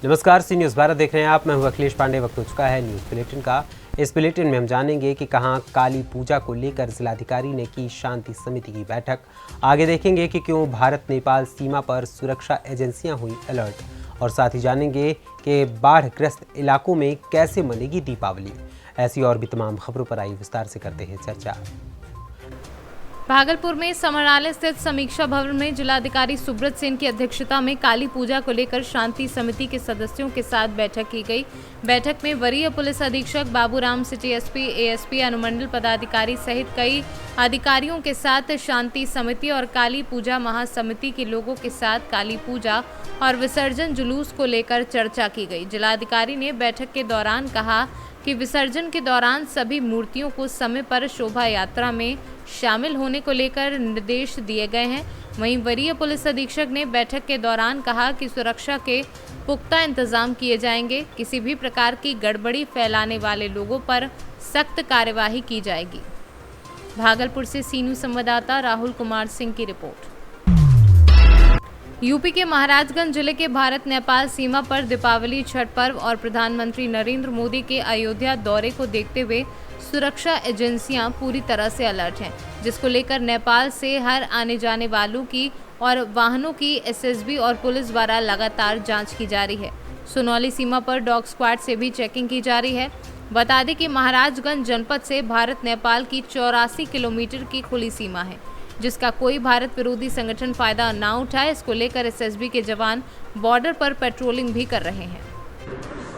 नमस्कार, सी न्यूज़ भारत देख रहे हैं आप। मैं हूं अखिलेश पांडे। वक्त हो चुका है न्यूज़ बुलेटिन का। इस बुलेटिन में हम जानेंगे कि कहां काली पूजा को लेकर जिलाधिकारी ने की शांति समिति की बैठक। आगे देखेंगे कि क्यों भारत नेपाल सीमा पर सुरक्षा एजेंसियां हुई अलर्ट, और साथ ही जानेंगे कि बाढ़ग्रस्त इलाकों में कैसे मनेगी दीपावली। ऐसी और भी तमाम खबरों पर आई विस्तार से करते हैं चर्चा। भागलपुर में समरालय स्थित समीक्षा भवन में जिलाधिकारी सुब्रत सेन की अध्यक्षता में काली पूजा को लेकर शांति समिति के सदस्यों के साथ बैठक की गई। बैठक में वरीय पुलिस अधीक्षक बाबूराम, सिटी एसपी, एएसपी, अनुमंडल पदाधिकारी सहित कई अधिकारियों के साथ शांति समिति और काली पूजा महासमिति के लोगों के साथ काली पूजा और विसर्जन जुलूस को लेकर चर्चा की गई। जिलाधिकारी ने बैठक के दौरान कहा कि विसर्जन के दौरान सभी मूर्तियों को समय पर शोभा यात्रा में शामिल होने को लेकर निर्देश दिए गए हैं। वहीं वरीय पुलिस अधीक्षक ने बैठक के दौरान कहा कि सुरक्षा के पुख्ता इंतजाम किए जाएंगे, किसी भी प्रकार की गड़बड़ी फैलाने वाले लोगों पर सख्त कार्यवाही की जाएगी। भागलपुर से सी न्यूज़ संवाददाता राहुल कुमार सिंह की रिपोर्ट। यूपी के महाराजगंज जिले के भारत नेपाल सीमा पर दीपावली, छठ पर्व और प्रधानमंत्री नरेंद्र मोदी के अयोध्या दौरे को देखते हुए सुरक्षा एजेंसियां पूरी तरह से अलर्ट हैं, जिसको लेकर नेपाल से हर आने जाने वालों की और वाहनों की एसएसबी और पुलिस द्वारा लगातार जांच की जा रही है। सोनौली सीमा पर डॉग स्क्वाड से भी चेकिंग की जा रही है। बता दें कि महाराजगंज जनपद से भारत नेपाल की 84 किलोमीटर की खुली सीमा है, जिसका कोई भारत विरोधी संगठन फायदा ना उठाए, इसको लेकर एसएसबी के जवान बॉर्डर पर पेट्रोलिंग भी कर रहे हैं।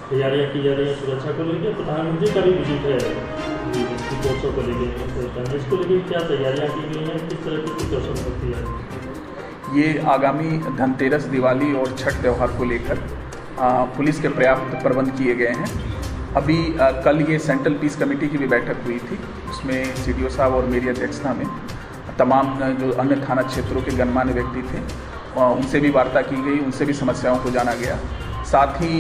तैयारियां की जा रही है सुरक्षा को लेकर। प्रधानमंत्री का भी विजिट है दीपोत्सव को लेकर, इसको लेकर क्या तैयारियां की गई हैं, किस तरह की प्रिकॉशन होती है? ये आगामी धनतेरस, दिवाली और छठ त्यौहार को लेकर पुलिस के पर्याप्त प्रबंध किए गए हैं। अभी कल ये सेंट्रल पीस कमेटी की भी बैठक हुई थी, उसमें सीडीओ साहब और मेरी अध्यक्षता में तमाम जो अन्य थाना क्षेत्रों के गणमान्य व्यक्ति थे उनसे भी वार्ता की गई, उनसे भी समस्याओं को जाना गया। साथ ही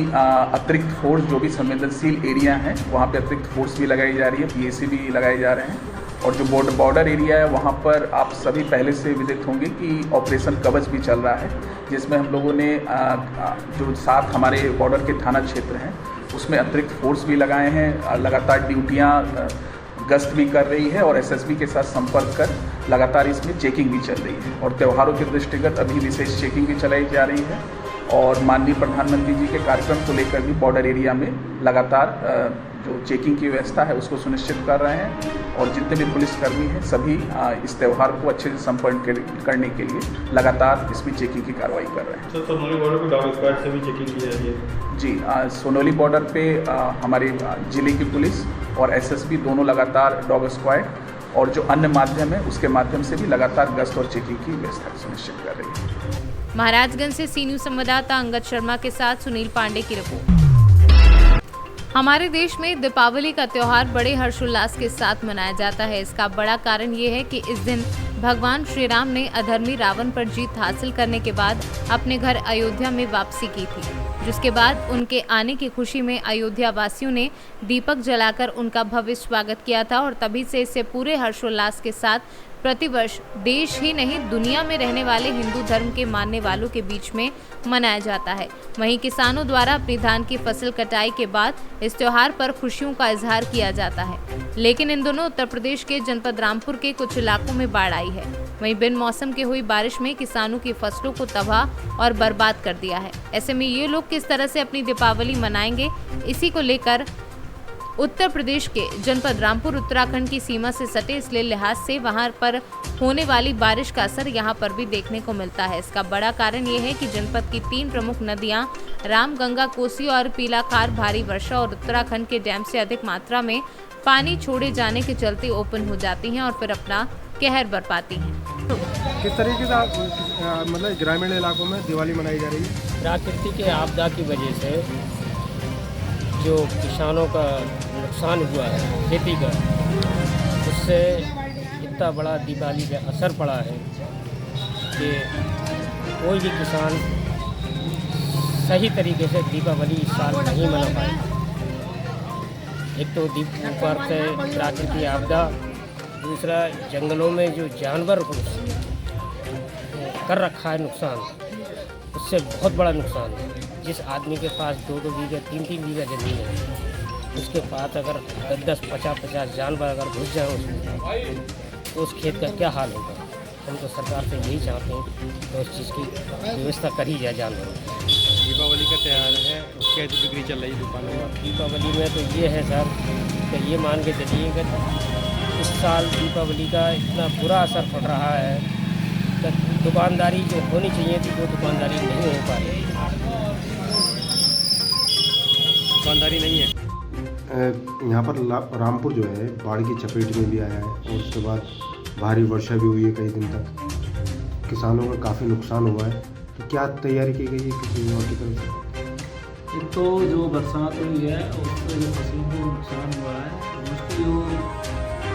अतिरिक्त फोर्स, जो भी संवेदनशील एरिया हैं वहाँ पे अतिरिक्त फोर्स भी लगाई जा रही है, पीएसी भी लगाए जा रहे हैं। और जो बॉर्डर एरिया है वहाँ पर आप सभी पहले से विदित होंगे कि ऑपरेशन कवच भी चल रहा है, जिसमें हम लोगों ने जो 7 हमारे बॉर्डर के थाना क्षेत्र हैं उसमें अतिरिक्त फोर्स भी लगाए हैं। लगातार ड्यूटियाँ गश्त भी कर रही है और एसएसबी के साथ संपर्क कर लगातार इसमें चेकिंग भी चल रही है। और त्योहारों के दृष्टिगत अभी विशेष चेकिंग भी चलाई जा रही है और माननीय प्रधानमंत्री जी के कार्यक्रम को लेकर भी बॉर्डर एरिया में लगातार जो चेकिंग की व्यवस्था है उसको सुनिश्चित कर रहे हैं। और जितने भी पुलिसकर्मी हैं सभी इस त्यौहार को अच्छे से संपन्न करने के लिए लगातार इसमें चेकिंग की कार्रवाई कर रहे हैं। सर, सोनौली बॉर्डर पर डॉग स्क्वाड से भी चेकिंग की जा रही है? जी, सोनौली बॉर्डर पे हमारे जिले की पुलिस और एसएसबी दोनों लगातार डॉग स्क्वाड और जो अन्य माध्यम है उसके माध्यम से भी लगातार गश्त और चेकिंग की व्यवस्था सुनिश्चित कर रही है। महाराजगंज से सी न्यूज़ संवाददाता अंगद शर्मा के साथ सुनील पांडे की रिपोर्ट। हमारे देश में दीपावली का त्योहार बड़े हर्षोल्लास के साथ मनाया जाता है। इसका बड़ा कारण ये है कि इस दिन भगवान श्री राम ने अधर्मी रावण पर जीत हासिल करने के बाद अपने घर अयोध्या में वापसी की थी, जिसके बाद उनके आने की खुशी में अयोध्या वासियों ने दीपक जलाकर उनका भव्य स्वागत किया था। और तभी से इसे पूरे हर्षोल्लास के साथ प्रतिवर्ष देश ही नहीं दुनिया में रहने वाले हिंदू धर्म के मानने वालों के बीच में मनाया जाता है। वहीं किसानों द्वारा अपनी धान की फसल कटाई के बाद इस त्योहार पर खुशियों का इजहार किया जाता है। लेकिन इन दोनों उत्तर प्रदेश के जनपद रामपुर के कुछ इलाकों में बाढ़ आई है। वहीं बिन मौसम के हुई बारिश में किसानों की फसलों को तबाह और बर्बाद कर दिया है। ऐसे में ये लोग किस तरह से अपनी दीपावली मनाएंगे, इसी को लेकर उत्तर प्रदेश के जनपद रामपुर उत्तराखंड की सीमा से सटे, इसलिए लिहाज से वहां पर होने वाली बारिश का असर यहां पर भी देखने को मिलता है। इसका बड़ा कारण ये है कि जनपद की 3 प्रमुख नदियां रामगंगा, कोसी और पीलाखार भारी वर्षा और उत्तराखंड के डैम से अधिक मात्रा में पानी छोड़े जाने के चलते ओपन हो जाती हैं और फिर अपना कहर बरपाती हैं। किस तरीके से मतलब ग्रामीण इलाकों में दिवाली मनाई जा रही है? प्राकृतिक आपदा की वजह से जो किसानों का नुकसान हुआ है खेती का, उससे इतना बड़ा दिवाली का असर पड़ा है कि कोई भी किसान सही तरीके से दीपावली इस साल नहीं मना पाए। एक तो ऊपर से प्राकृतिक आपदा दूसरा जंगलों में जो जानवर को कर रखा है नुकसान, उससे बहुत बड़ा नुकसान है। जिस आदमी के पास 2-2 बीघा 3-3 बीघा ज़मीन है, उसके पास अगर 10-10, 50-50 जानवर अगर घुस जाए उसमें, तो उस खेत का क्या हाल होगा। हम तो सरकार से यही चाहते हैं तो उस चीज़ की व्यवस्था करी जाए जानवरों की। दीपावली का त्यौहार है, उसकी बिक्री चल रही है दुकानों में। दीपावली में तो ये है सर कि ये मान के चलिए कि इस साल दीपावली का इतना बुरा असर पड़ रहा है कि दुकानदारी जो होनी चाहिए थी वो दुकानदारी नहीं हो पा रही। दुकानदारी नहीं है। यहाँ पर रामपुर जो है बाढ़ की चपेट में भी आया है और उसके बाद भारी वर्षा भी हुई है कई दिन तक। किसानों का काफ़ी नुकसान हुआ है, तो क्या तैयारी की गई है किसी विभाग की तरफ से? एक तो जो बरसात हुई है उससे जो फसलों को नुकसान हुआ है, उसकी जो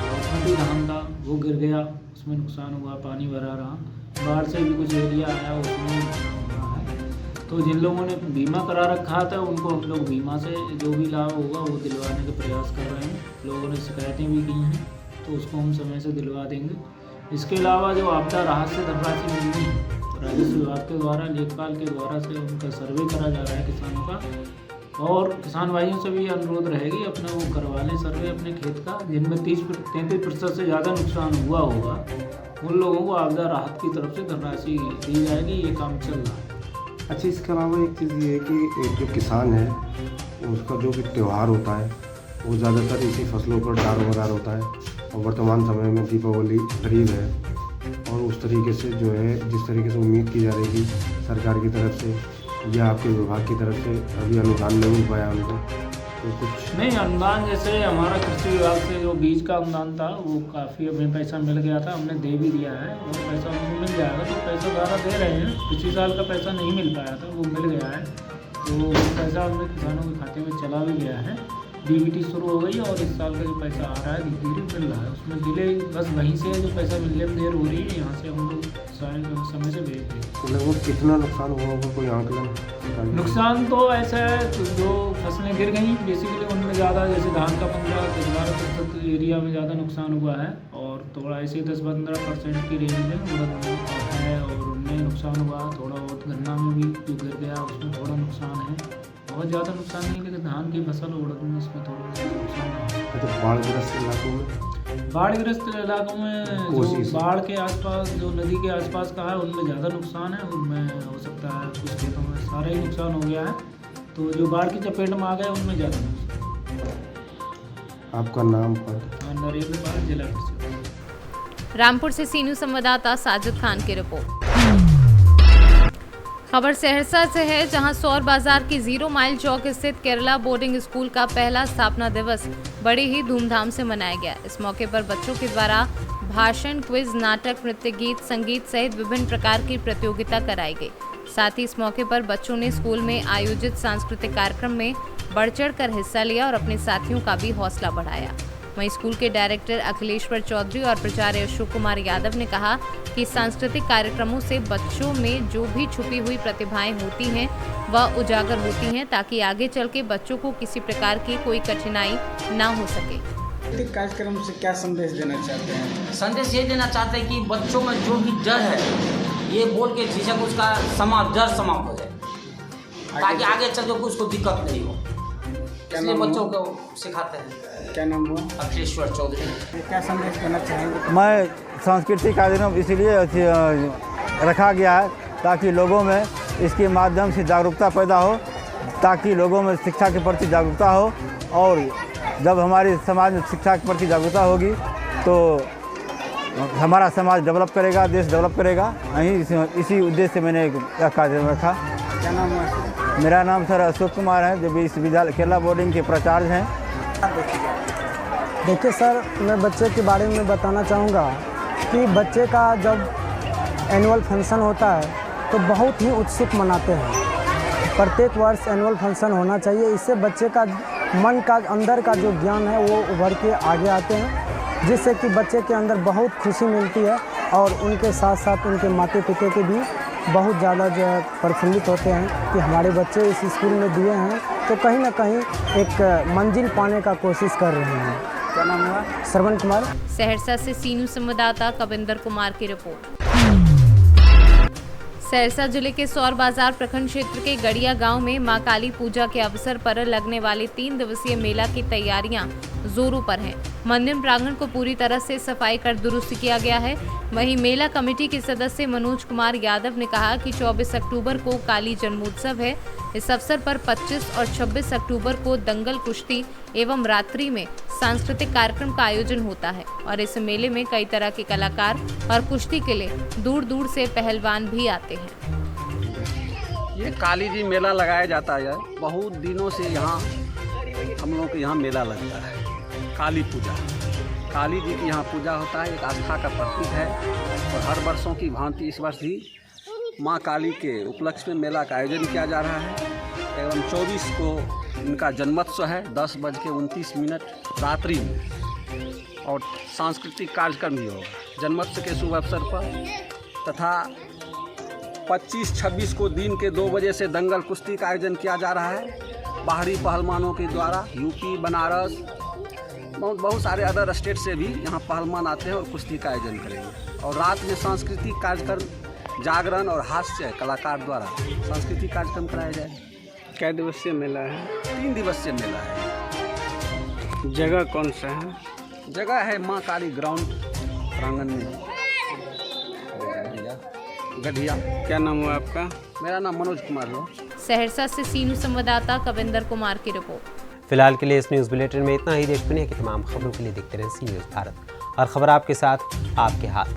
बासमती धान था वो गिर गया, उसमें नुकसान हुआ, पानी भरा रहा। बाढ़ से भी कुछ एरिया आया उसमें हुआ है। तो जिन लोगों ने बीमा करा रखा था उनको हम लोग बीमा से जो भी लाभ होगा वो दिलवाने का प्रयास कर रहे हैं। लोगों ने शिकायतें भी की हैं तो उसको हम समय से दिलवा देंगे। इसके अलावा जो आपदा राहत से धनराशि मिलनी है, राजस्व विभाग के द्वारा लेखपाल के द्वारा से उनका सर्वे करा जा रहा है किसानों का, और किसान भाइयों से भी अनुरोध रहेगी अपना वो करवा लें सर्वे अपने खेत का। जिनमें 33% से ज़्यादा नुकसान हुआ होगा उन लोगों को आपदा राहत की तरफ से धनराशि दी जाएगी। ये काम चल रहा है। अच्छा, इसके अलावा एक चीज़ ये है कि एक जो किसान है उसका जो भी त्यौहार होता है वो ज़्यादातर इसी फसलों पर दारोमदार होता है, और वर्तमान समय में दीपावली करीब है और उस तरीके से जो है जिस तरीके से उम्मीद की जा रही थी सरकार की तरफ से या आपके विभाग की तरफ से अभी अनुदान नहीं मिल पाया उनको, तो कुछ नहीं अनुदान जैसे हमारा कृषि विभाग से जो बीज का अनुदान था वो काफ़ी हमें पैसा मिल गया था, हमने दे भी दिया है और पैसा उनको मिल जाएगा। तो पैसा ज़्यादा दे रहे हैं, पिछले साल का पैसा नहीं मिल पाया था वो मिल गया है, तो वो पैसा हमने किसानों के खाते में चला भी गया है। डीबीटी शुरू हो गई और इस साल का जो पैसा आ रहा है धीरे धीरे मिल रहा है। उसमें डिले बस वहीं से है जो पैसा मिलने में देर हो रही है, यहाँ से हम लोग समय से भेज दें। लगभग कितना नुकसान हुआ होगा, कोई आंकलन? नुकसान तो ऐसा है तो जो फसलें गिर गई बेसिकली उनमें ज़्यादा, जैसे धान का 15-12% एरिया में ज़्यादा नुकसान हुआ है, और थोड़ा ऐसे 10-15% की रेंज में उड़द है और उनमें नुकसान हुआ। थोड़ा बहुत गन्ना में भी जो गिर गया उसमें थोड़ा नुकसान है, बहुत ज़्यादा नुकसान नहीं, लेकिन धान की फसल उड़द में उसमें थोड़ा ज़्यादा नुकसान है। तो बाढ़ग्रस्त इलाकों में बाढ़ग्रस्त इलाकों में जो बाढ़ के आसपास जो नदी के आसपास का है उनमें ज़्यादा नुकसान है, उनमें हो सकता है कुछ खेतों में सारा ही नुकसान हो गया है। तो जो बाढ़ की चपेट में आ गए उनमें ज़्यादा नुकसान। आपका नाम पर? नरेंद्र पाल, जिला कृषि। रामपुर से सीनू संवाददाता साजिद खान की रिपोर्ट। खबर सहरसा से है, जहां सौर बाजार की 0 माइल चौक स्थित केरला बोर्डिंग स्कूल का पहला स्थापना दिवस बड़े ही धूमधाम से मनाया गया। इस मौके पर बच्चों के द्वारा भाषण, क्विज, नाटक, नृत्य, गीत, संगीत सहित विभिन्न प्रकार की प्रतियोगिता कराई गई। साथ ही इस मौके पर बच्चों ने स्कूल में आयोजित सांस्कृतिक कार्यक्रम में बढ़ चढ़ कर हिस्सा लिया और अपने साथियों का भी हौसला बढ़ाया। वहीं स्कूल के डायरेक्टर अखिलेश्वर चौधरी और प्राचार्य अशोक कुमार यादव ने कहा कि सांस्कृतिक कार्यक्रमों से बच्चों में जो भी छुपी हुई प्रतिभाएं होती हैं वह उजागर होती हैं, ताकि आगे चल के बच्चों को किसी प्रकार की कोई कठिनाई ना हो सके। कार्यक्रम से क्या संदेश देना चाहते हैं? संदेश ये देना चाहते हैं कि बच्चों में जो भी डर है ये बोल के झिझक उसका डर समाप्त हो जाए, ताकि आगे चल के उसको दिक्कत नहीं हो, इसलिए बच्चों को सिखाते हैं। क्या नाम हुआ? अखिलेश्वर चौधरी। क्या संदेश देना चाहेंगे? मैं सांस्कृतिक कार्यक्रम इसलिए रखा गया है ताकि लोगों में इसके माध्यम से जागरूकता पैदा हो, ताकि लोगों में शिक्षा के प्रति जागरूकता हो, और जब हमारे समाज में शिक्षा के प्रति जागरूकता होगी तो हमारा समाज डेवलप करेगा, देश डेवलप करेगा। इसी उद्देश्य से मैंने यह कार्यक्रम रखा। क्या नाम हुआ? मेरा नाम सर अशोक कुमार है, जो विश्वविद्यालय केरला बोर्डिंग के प्राचार्य हैं। देखिए सर, मैं बच्चे के बारे में बताना चाहूँगा कि बच्चे का जब एनुअल फंक्शन होता है तो बहुत ही उत्सुक मनाते हैं। प्रत्येक वर्ष एनुअल फंक्शन होना चाहिए, इससे बच्चे का मन का अंदर का जो ज्ञान है वो उभर के आगे आते हैं, जिससे कि बच्चे के अंदर बहुत खुशी मिलती है, और उनके साथ साथ उनके माता पिता के भी बहुत ज़्यादा जो है प्रफुल्लित होते हैं कि हमारे बच्चे इस स्कूल में दिए हैं तो कहीं ना कहीं एक मंजिल पाने का कोशिश कर रहे हैं। क्या नाम हुआ? श्रवण कुमार। सहरसा से सीनू संवाददाता कविंदर कुमार की रिपोर्ट। सहरसा जिले के सौर बाजार प्रखंड क्षेत्र के गड़िया गांव में मां काली पूजा के अवसर पर लगने वाले 3 दिवसीय मेला की तैयारियां जोरों पर हैं। मंदिर प्रांगण को पूरी तरह से सफाई कर दुरुस्त किया गया है। वहीं मेला कमेटी के सदस्य मनोज कुमार यादव ने कहा कि 24 अक्टूबर को काली जन्मोत्सव है। इस अवसर पर 25 और 26 अक्टूबर को दंगल, कुश्ती एवं रात्रि में सांस्कृतिक कार्यक्रम का आयोजन होता है और इस मेले में कई तरह के कलाकार और कुश्ती के लिए दूर दूर से पहलवान भी आते हैं। ये काली जी मेला लगाया जाता है। बहुत दिनों से यहाँ हम लोग के यहाँ मेला लगता है। काली पूजा, काली जी की यहाँ पूजा होता है, एक आस्था का प्रतीक है और हर वर्षों की भांति इस वर्ष भी माँ काली के उपलक्ष्य में मेला का आयोजन किया जा रहा है। एवं 24 को इनका जन्मोत्सव है 10:29 रात्रि में और सांस्कृतिक कार्यक्रम भी होगा जन्मोत्सव के शुभ अवसर पर। तथा 25-26 को दिन के 2 बजे से दंगल कुश्ती का आयोजन किया जा रहा है बाहरी पहलवानों के द्वारा। यूपी, बनारस, बहुत सारे अदर स्टेट से भी यहाँ पहलवान आते हैं और कुश्ती का आयोजन करेंगे। और रात में सांस्कृतिक कार्यक्रम, जागरण और हास्य कलाकार द्वारा सांस्कृतिक कार्यक्रम कराया जाए। कै दिवसीय मेला है? 3 दिवसीय मेला है। जगह कौन सा है? जगह है माँ काली ग्राउंड प्रांगण में, गढ़िया। क्या नाम हुआ आपका? मेरा नाम मनोज कुमार है। सहरसा से सीनू संवाददाता कविंदर कुमार की रिपोर्ट। फिलहाल के लिए इस न्यूज़ बुलेटिन में इतना ही। देश दुनिया की तमाम खबरों के लिए देखते रहें सी न्यूज़ भारत, और खबर आपके साथ, आपके हाथ।